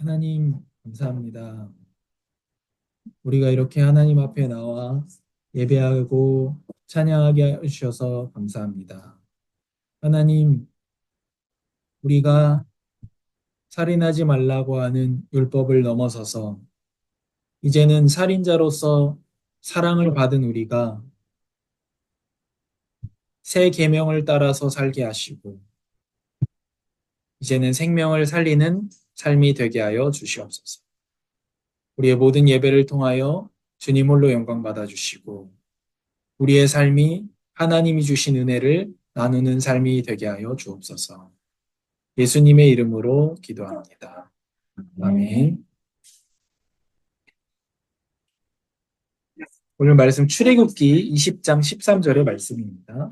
하나님, 감사합니다. 우리가 이렇게 하나님 앞에 나와 예배하고 찬양하게 해주셔서 감사합니다. 하나님, 우리가 살인하지 말라고 하는 율법을 넘어서서 이제는 살인자로서 사랑을 받은 우리가 새 계명을 따라서 살게 하시고 이제는 생명을 살리는 삶이 되게 하여 주시옵소서. 우리의 모든 예배를 통하여 주님 홀로 영광 받아 주시고 우리의 삶이 하나님이 주신 은혜를 나누는 삶이 되게 하여 주옵소서. 예수님의 이름으로 기도합니다. 아멘. 오늘 말씀 출애굽기 20장 13절의 말씀입니다.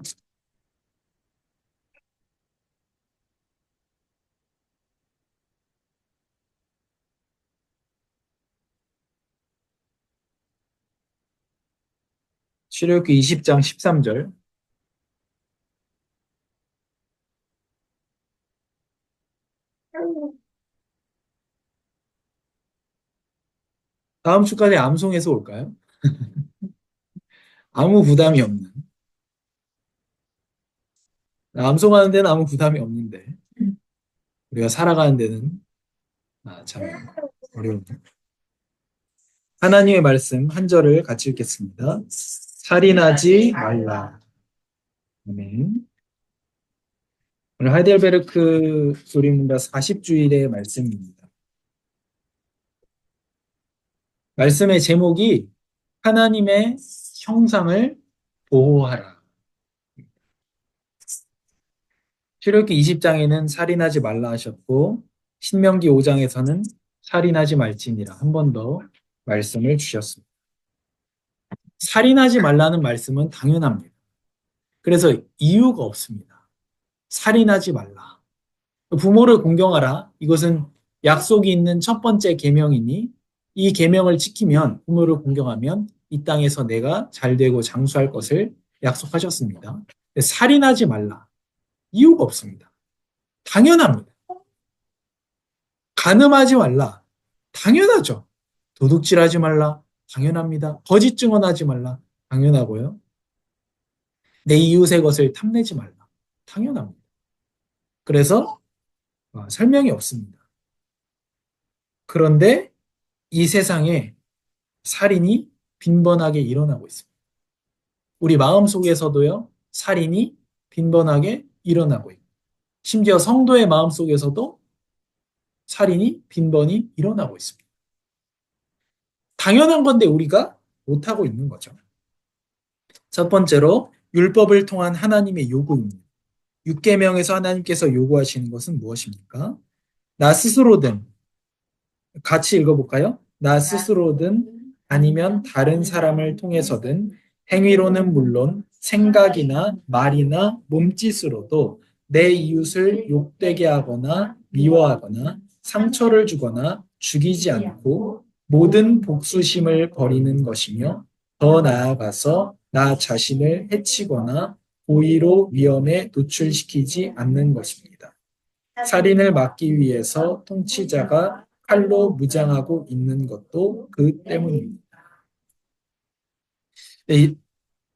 출애굽기 20장 13절. 다음 주까지 암송해서 올까요? 아무 부담이 없는. 암송하는 데는 아무 부담이 없는데 우리가 살아가는 데는 참 어려운. 하나님의 말씀 한 절을 같이 읽겠습니다. 살인하지 말라. 아멘. 오늘 하이델베르크 교리문답 40주일의 말씀입니다. 말씀의 제목이 하나님의 형상을 보호하라. 출애굽기 20장에는 살인하지 말라 하셨고 신명기 5장에서는 살인하지 말지니라 한 번 더 말씀을 주셨습니다. 살인하지 말라는 말씀은 당연합니다. 그래서 이유가 없습니다. 살인하지 말라. 부모를 공경하라. 이것은 약속이 있는 첫 번째 계명이니 이 계명을 지키면 부모를 공경하면 이 땅에서 내가 잘되고 장수할 것을 약속하셨습니다. 살인하지 말라. 이유가 없습니다. 당연합니다. 간음하지 말라. 당연하죠. 도둑질하지 말라. 당연합니다. 거짓 증언하지 말라. 당연하고요. 내 이웃의 것을 탐내지 말라. 당연합니다. 그래서 설명이 없습니다. 그런데 이 세상에 살인이 빈번하게 일어나고 있습니다. 우리 마음속에서도요, 살인이 빈번하게 일어나고 있고, 심지어 성도의 마음속에서도 살인이 빈번히 일어나고 있습니다. 당연한 건데 우리가 못하고 있는 거죠. 첫 번째로 율법을 통한 하나님의 요구입니다. 6계명에서 하나님께서 요구하시는 것은 무엇입니까? 나 스스로든 같이 읽어볼까요? 나 스스로든 아니면 다른 사람을 통해서든 행위로는 물론 생각이나 말이나 몸짓으로도 내 이웃을 욕되게 하거나 미워하거나 상처를 주거나 죽이지 않고 모든 복수심을 버리는 것이며 더 나아가서 나 자신을 해치거나 고의로 위험에 노출시키지 않는 것입니다. 살인을 막기 위해서 통치자가 칼로 무장하고 있는 것도 그 때문입니다. 이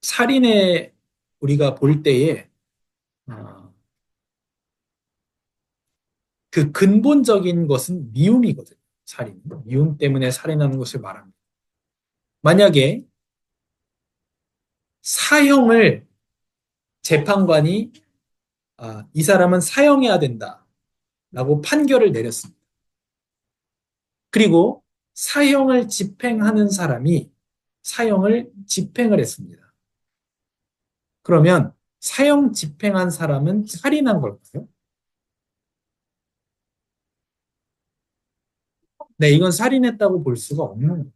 살인에 우리가 볼 때에 어, 그 근본적인 것은 미움이거든요. 살인. 미움 때문에 살인하는 것을 말합니다. 만약에 사형을 재판관이 이 사람은 사형해야 된다라고 판결을 내렸습니다. 그리고 사형을 집행하는 사람이 사형을 집행을 했습니다. 그러면 사형 집행한 사람은 살인한 걸까요? 네, 이건 살인했다고 볼 수가 없는 거예요.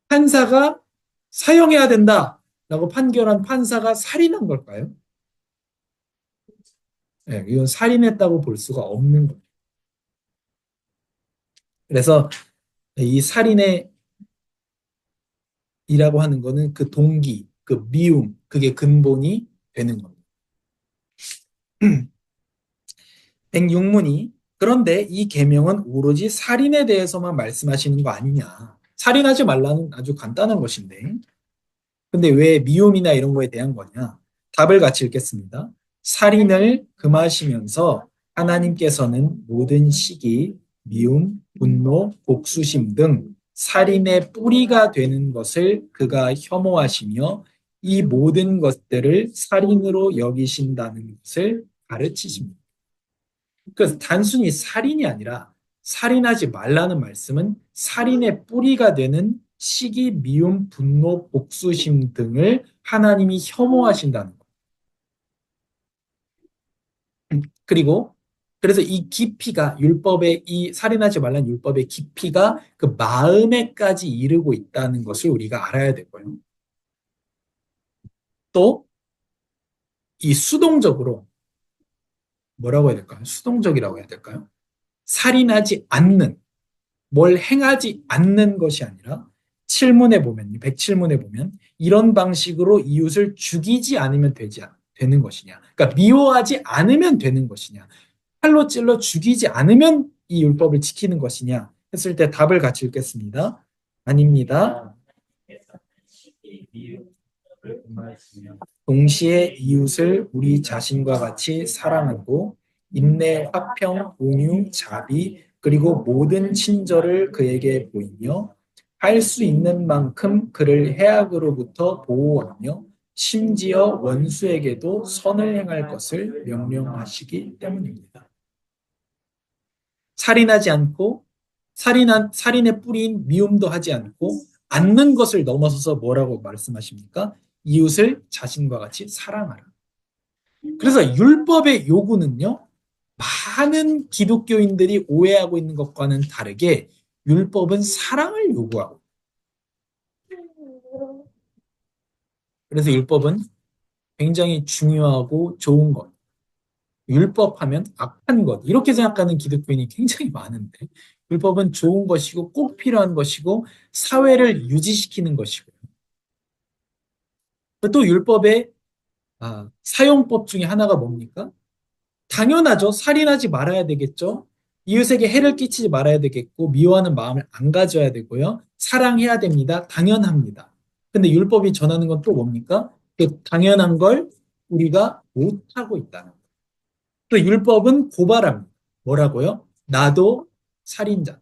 판사가 사형해야 된다라고 판결한 판사가 살인한 걸까요? 네, 이건 살인했다고 볼 수가 없는 거예요. 그래서 이 살인의 이라고 하는 거는 그 동기, 그 미움, 그게 근본이 되는 겁니다. 106문이 그런데 이 계명은 오로지 살인에 대해서만 말씀하시는 거 아니냐. 살인하지 말라는 아주 간단한 것인데. 근데 왜 미움이나 이런 거에 대한 거냐? 답을 같이 읽겠습니다. 살인을 금하시면서 하나님께서는 모든 시기, 미움, 분노, 복수심 등 살인의 뿌리가 되는 것을 그가 혐오하시며 이 모든 것들을 살인으로 여기신다는 것을 가르치십니다. 그래서 단순히 살인이 아니라 살인하지 말라는 말씀은 살인의 뿌리가 되는 시기, 미움, 분노, 복수심 등을 하나님이 혐오하신다는 것. 그리고 그래서 이 깊이가 율법의 이 살인하지 말라는 율법의 깊이가 그 마음에까지 이르고 있다는 것을 우리가 알아야 되고요. 또 이 수동적으로 뭐라고 해야 될까요? 수동적이라고 해야 될까요? 살인하지 않는 뭘 행하지 않는 것이 아니라 7문에 보면, 107문에 보면 이런 방식으로 이웃을 죽이지 않으면 되는 것이냐. 그러니까 미워하지 않으면 되는 것이냐. 칼로 찔러 죽이지 않으면 이 율법을 지키는 것이냐 했을 때 답을 같이 읽겠습니다. 아닙니다. 동시에 이웃을 우리 자신과 같이 사랑하고 인내, 화평, 온유, 자비 그리고 모든 친절을 그에게 보이며 할 수 있는 만큼 그를 해악으로부터 보호하며 심지어 원수에게도 선을 행할 것을 명령하시기 때문입니다. 살인하지 않고 살인의 뿌리인 미움도 하지 않고 않는 것을 넘어서서 뭐라고 말씀하십니까? 이웃을 자신과 같이 사랑하라. 그래서 율법의 요구는요, 많은 기독교인들이 오해하고 있는 것과는 다르게 율법은 사랑을 요구하고, 그래서 율법은 굉장히 중요하고 좋은 것, 율법하면 악한 것, 이렇게 생각하는 기독교인이 굉장히 많은데, 율법은 좋은 것이고 꼭 필요한 것이고 사회를 유지시키는 것이고, 또 율법의 사용법 중에 하나가 뭡니까? 당연하죠. 살인하지 말아야 되겠죠. 이웃에게 해를 끼치지 말아야 되겠고, 미워하는 마음을 안 가져야 되고요. 사랑해야 됩니다. 당연합니다. 근데 율법이 전하는 건 또 뭡니까? 그 당연한 걸 우리가 못하고 있다는 거예요. 또 율법은 고발합니다. 뭐라고요? 나도 살인자다.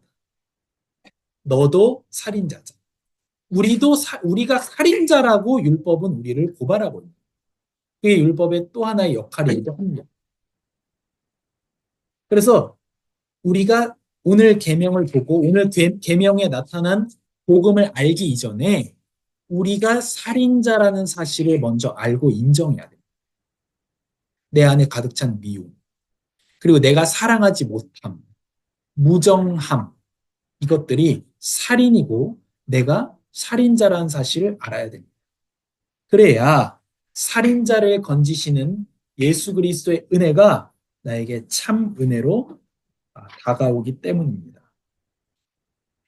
너도 살인자다. 우리가 살인자라고 율법은 우리를 고발하고 있는 거예요. 그게 율법의 또 하나의 역할이기도 합니다. 그래서 우리가 오늘 계명을 보고 오늘 계명에 나타난 복음을 알기 이전에 우리가 살인자라는 사실을 먼저 알고 인정해야 돼요. 내 안에 가득 찬 미움, 그리고 내가 사랑하지 못함, 무정함, 이것들이 살인이고 내가 살인자라는 사실을 알아야 됩니다. 그래야 살인자를 건지시는 예수 그리스도의 은혜가 나에게 참 은혜로 다가오기 때문입니다.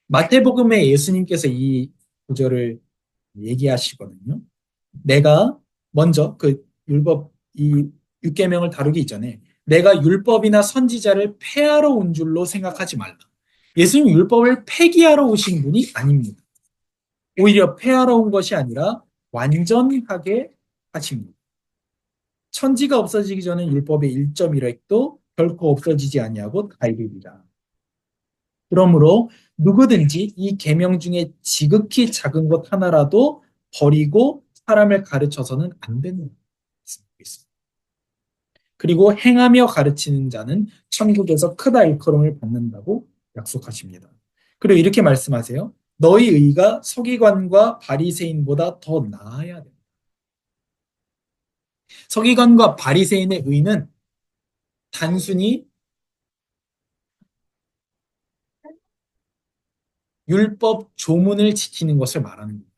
마태복음에 예수님께서 이 구절을 얘기하시거든요. 내가 먼저 그 율법 이 육계명을 다루기 이전에 내가 율법이나 선지자를 폐하러 온 줄로 생각하지 말라. 예수님 율법을 폐기하러 오신 분이 아닙니다. 오히려 폐하러 온 것이 아니라 완전하게 하십니다. 천지가 없어지기 전에 율법의 1.1획도 결코 없어지지 아니하고 다 이루리라. 그러므로 누구든지 이 계명 중에 지극히 작은 것 하나라도 버리고 사람을 가르쳐서는 안 되는 있습니다. 그리고 행하며 가르치는 자는 천국에서 크다 일컬음을 받는다고 약속하십니다. 그리고 이렇게 말씀하세요. 너희 의가 서기관과 바리새인보다 더 나아야 됩니다. 서기관과 바리새인의 의는 단순히 율법 조문을 지키는 것을 말하는 거예요.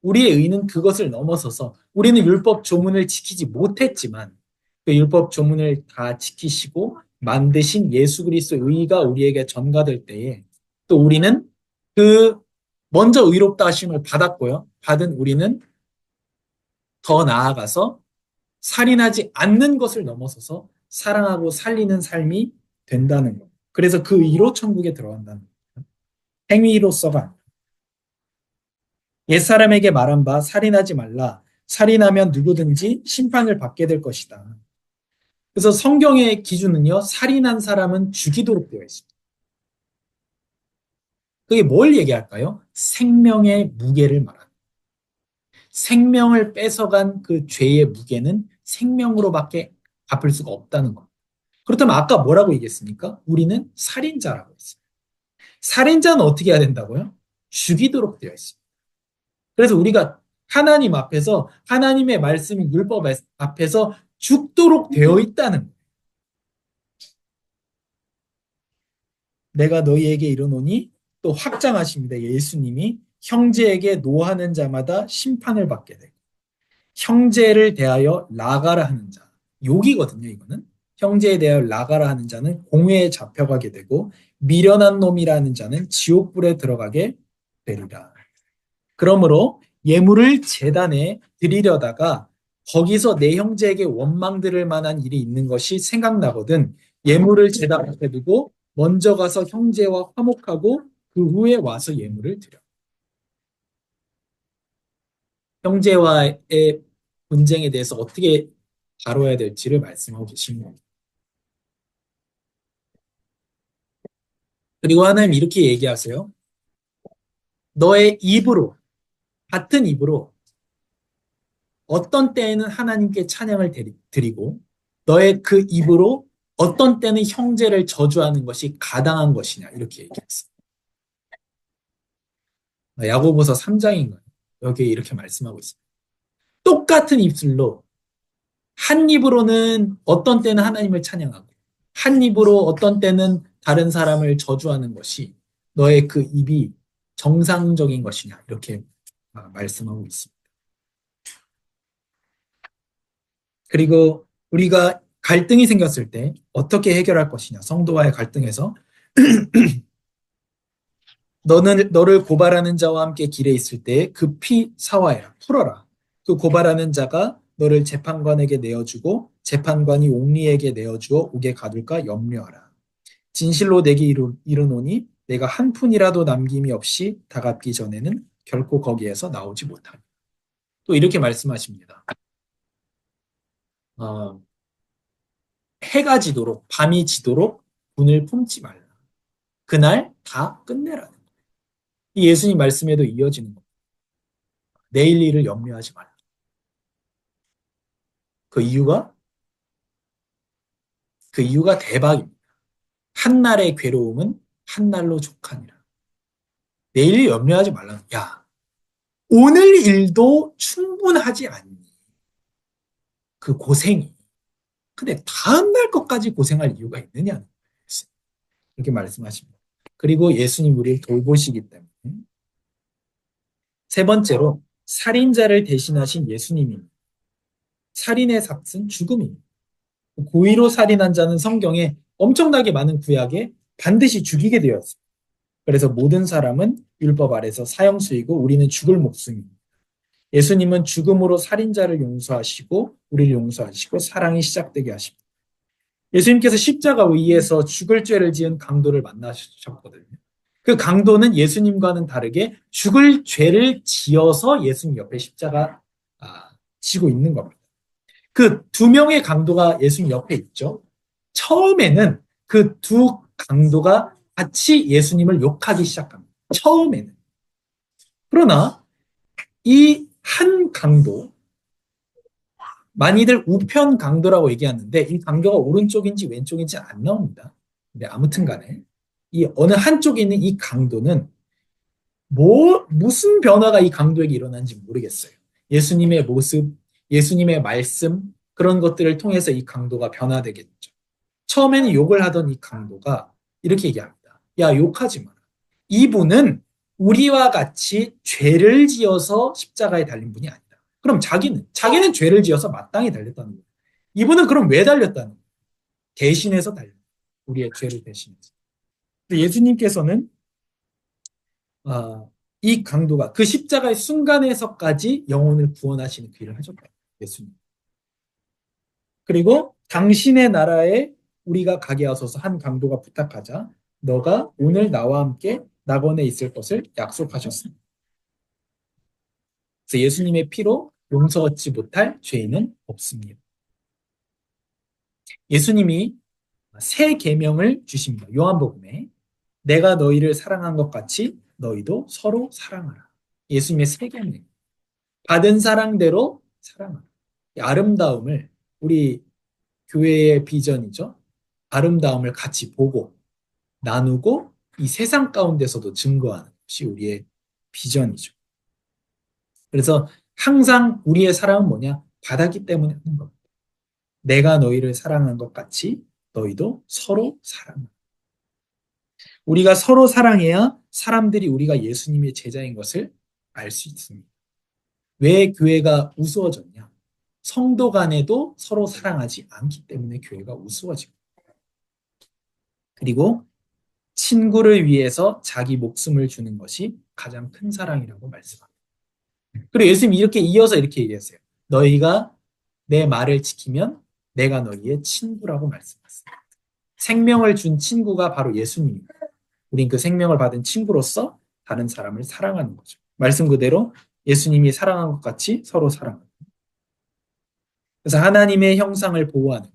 우리의 의는 그것을 넘어서서 우리는 율법 조문을 지키지 못했지만 그 율법 조문을 다 지키시고 만드신 예수 그리스도의 의가 우리에게 전가될 때에 또 우리는 그 먼저 의롭다 하심을 받았고요. 받은 우리는 더 나아가서 살인하지 않는 것을 넘어서서 사랑하고 살리는 삶이 된다는 거. 그래서 그 의로 천국에 들어간다는 거. 행위로서가 아니라. 옛사람에게 말한 바 살인하지 말라. 살인하면 누구든지 심판을 받게 될 것이다. 그래서 성경의 기준은요, 살인한 사람은 죽이도록 되어 있습니다. 그게 뭘 얘기할까요? 생명의 무게를 말합니다. 생명을 뺏어간 그 죄의 무게는 생명으로밖에 갚을 수가 없다는 것. 그렇다면 아까 뭐라고 얘기했습니까? 우리는 살인자라고 했어요. 살인자는 어떻게 해야 된다고요? 죽이도록 되어 있습니다. 그래서 우리가 하나님 앞에서 하나님의 말씀이 율법 앞에서 죽도록 되어 있다는 거예요. 내가 너희에게 이르노니 또 확장하십니다. 예수님이 형제에게 노하는 자마다 심판을 받게 되고 형제를 대하여 나가라 하는 자. 욕이거든요, 이거는. 형제에 대하여 나가라 하는 자는 공회에 잡혀가게 되고 미련한 놈이라는 자는 지옥불에 들어가게 되리라. 그러므로 예물을 제단에 드리려다가 거기서 내 형제에게 원망 들을 만한 일이 있는 것이 생각나거든 예물을 제단 앞에 두고 먼저 가서 형제와 화목하고 그 후에 와서 예물을 드려. 형제와의 분쟁에 대해서 어떻게 다뤄야 될지를 말씀하고 계십니다. 그리고 하나님 이렇게 얘기하세요. 너의 입으로, 같은 입으로 어떤 때에는 하나님께 찬양을 드리고 너의 그 입으로 어떤 때는 형제를 저주하는 것이 가당한 것이냐 이렇게 얘기했어요. 야고보서 3장인가요? 여기에 이렇게 말씀하고 있습니다. 똑같은 입술로 한 입으로는 어떤 때는 하나님을 찬양하고 한 입으로 어떤 때는 다른 사람을 저주하는 것이 너의 그 입이 정상적인 것이냐 이렇게 말씀하고 있습니다. 그리고 우리가 갈등이 생겼을 때 어떻게 해결할 것이냐 성도와의 갈등에서 너를 고발하는 자와 함께 길에 있을 때 급히 사화해라 풀어라. 그 고발하는 자가 너를 재판관에게 내어주고 재판관이 옥리에게 내어주어 옥에 가둘까 염려하라. 진실로 내게 이르노니 내가 한 푼이라도 남김이 없이 다 갚기 전에는 결코 거기에서 나오지 못하리. 또 이렇게 말씀하십니다. 어, 해가 지도록 밤이 지도록 분을 품지 말라. 그날 다 끝내라는 거예요. 이 예수님 말씀에도 이어지는 겁니다. 내일 일을 염려하지 말라. 그 이유가 대박입니다. 한날의 괴로움은 한날로 족하니라. 내일 일 염려하지 말라. 야, 오늘 일도 충분하지 않니? 그 고생이. 근데 다음날 것까지 고생할 이유가 있느냐는 거예요. 이렇게 말씀하십니다. 그리고 예수님 우리를 돌보시기 때문에 세 번째로 살인자를 대신하신 예수님입니다. 살인의 삭은 죽음입니다. 고의로 살인한 자는 성경에 엄청나게 많은 구약에 반드시 죽이게 되었습니다. 그래서 모든 사람은 율법 아래서 사형수이고 우리는 죽을 목숨입니다. 예수님은 죽음으로 살인자를 용서하시고 우리를 용서하시고 사랑이 시작되게 하십니다. 예수님께서 십자가 위에서 죽을 죄를 지은 강도를 만나셨거든요. 그 강도는 예수님과는 다르게 죽을 죄를 지어서 예수님 옆에 십자가 지고 있는 겁니다. 그 두 명의 강도가 예수님 옆에 있죠. 처음에는 그 두 강도가 같이 예수님을 욕하기 시작합니다. 처음에는. 그러나 이 한 강도, 많이들 우편 강도라고 얘기하는데 이 강도가 오른쪽인지 왼쪽인지 안 나옵니다. 근데 아무튼 간에 이 어느 한쪽에 있는 이 강도는 무슨 변화가 이 강도에게 일어난지 모르겠어요. 예수님의 모습, 예수님의 말씀 그런 것들을 통해서 이 강도가 변화되겠죠. 처음에는 욕을 하던 이 강도가 이렇게 얘기합니다. 야, 욕하지 마라. 이분은 우리와 같이 죄를 지어서 십자가에 달린 분이 아니다. 그럼 자기는 죄를 지어서 마땅히 달렸다는 거예요. 이분은 그럼 왜 달렸다는 거예요? 대신해서 달렸다. 우리의 죄를 대신해서. 예수님께서는 이 강도가 그 십자가의 순간에서까지 영혼을 구원하시는 그 일을 하셨다. 예수님. 그리고 당신의 나라에 우리가 가게 하소서 한 강도가 부탁하자 너가 오늘 나와 함께 낙원에 있을 것을 약속하셨습니다. 그래서 예수님의 피로 용서 얻지 못할 죄인은 없습니다. 예수님이 새 계명을 주십니다. 요한복음에 내가 너희를 사랑한 것 같이 너희도 서로 사랑하라. 예수님의 새 계명. 받은 사랑대로 사랑하라. 이 아름다움을 우리 교회의 비전이죠. 아름다움을 같이 보고 나누고 이 세상 가운데서도 증거하는 것이 우리의 비전이죠. 그래서 항상 우리의 사랑은 뭐냐? 받았기 때문에 하는 겁니다. 내가 너희를 사랑한 것 같이 너희도 서로 사랑하라. 우리가 서로 사랑해야 사람들이 우리가 예수님의 제자인 것을 알 수 있습니다. 왜 교회가 우스워졌냐? 성도 간에도 서로 사랑하지 않기 때문에 교회가 우스워지고 그리고 친구를 위해서 자기 목숨을 주는 것이 가장 큰 사랑이라고 말씀합니다. 그리고 예수님이 이렇게 이어서 이렇게 얘기했어요. 너희가 내 말을 지키면 내가 너희의 친구라고 말씀했습니다. 생명을 준 친구가 바로 예수님입니다. 우린 그 생명을 받은 친구로서 다른 사람을 사랑하는 거죠. 말씀 그대로 예수님이 사랑한 것 같이 서로 사랑합니다. 그래서 하나님의 형상을 보호하는,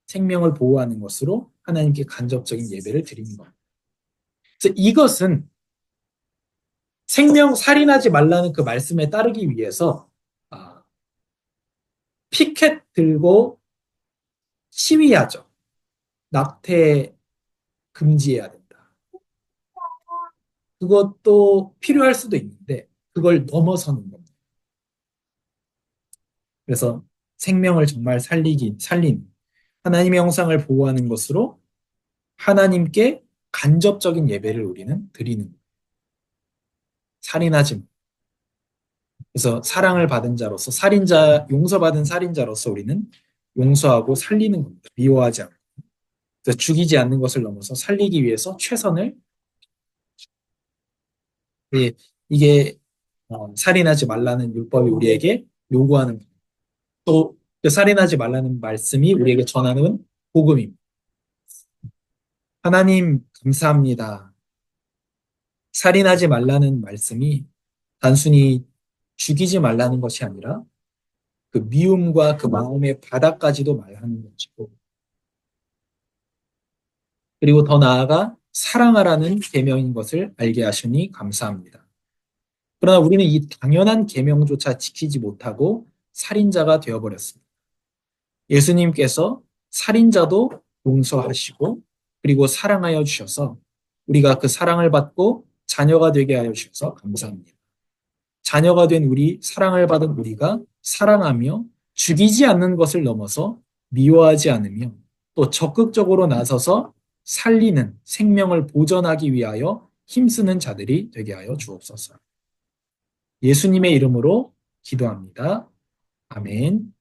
생명을 보호하는 것으로 하나님께 간접적인 예배를 드리는 겁니다. 그래서 이것은 생명 살인하지 말라는 그 말씀에 따르기 위해서 피켓 들고 시위하죠. 낙태 금지해야 된다. 그것도 필요할 수도 있는데 그걸 넘어서는 겁니다. 그래서 생명을 정말 살린 하나님의 형상을 보호하는 것으로 하나님께 간접적인 예배를 우리는 드리는 거예요. 살인하지 마. 그래서 사랑을 받은 자로서 용서받은 살인자로서 우리는 용서하고 살리는 겁니다. 미워하지 않고. 그래서 죽이지 않는 것을 넘어서 살리기 위해서 최선을 예, 이게 살인하지 말라는 율법이 우리에게 요구하는 또 살인하지 말라는 말씀이 우리에게 전하는 복음입니다. 하나님 감사합니다. 살인하지 말라는 말씀이 단순히 죽이지 말라는 것이 아니라 그 미움과 그 마음의 바닥까지도 말하는 것이고 그리고 더 나아가 사랑하라는 계명인 것을 알게 하시니 감사합니다. 그러나 우리는 이 당연한 계명조차 지키지 못하고 살인자가 되어버렸습니다. 예수님께서 살인자도 용서하시고 그리고 사랑하여 주셔서 우리가 그 사랑을 받고 자녀가 되게 하여 주셔서 감사합니다. 자녀가 된 우리, 사랑을 받은 우리가 사랑하며 죽이지 않는 것을 넘어서 미워하지 않으며 또 적극적으로 나서서 살리는 생명을 보존하기 위하여 힘쓰는 자들이 되게 하여 주옵소서. 예수님의 이름으로 기도합니다. 아멘.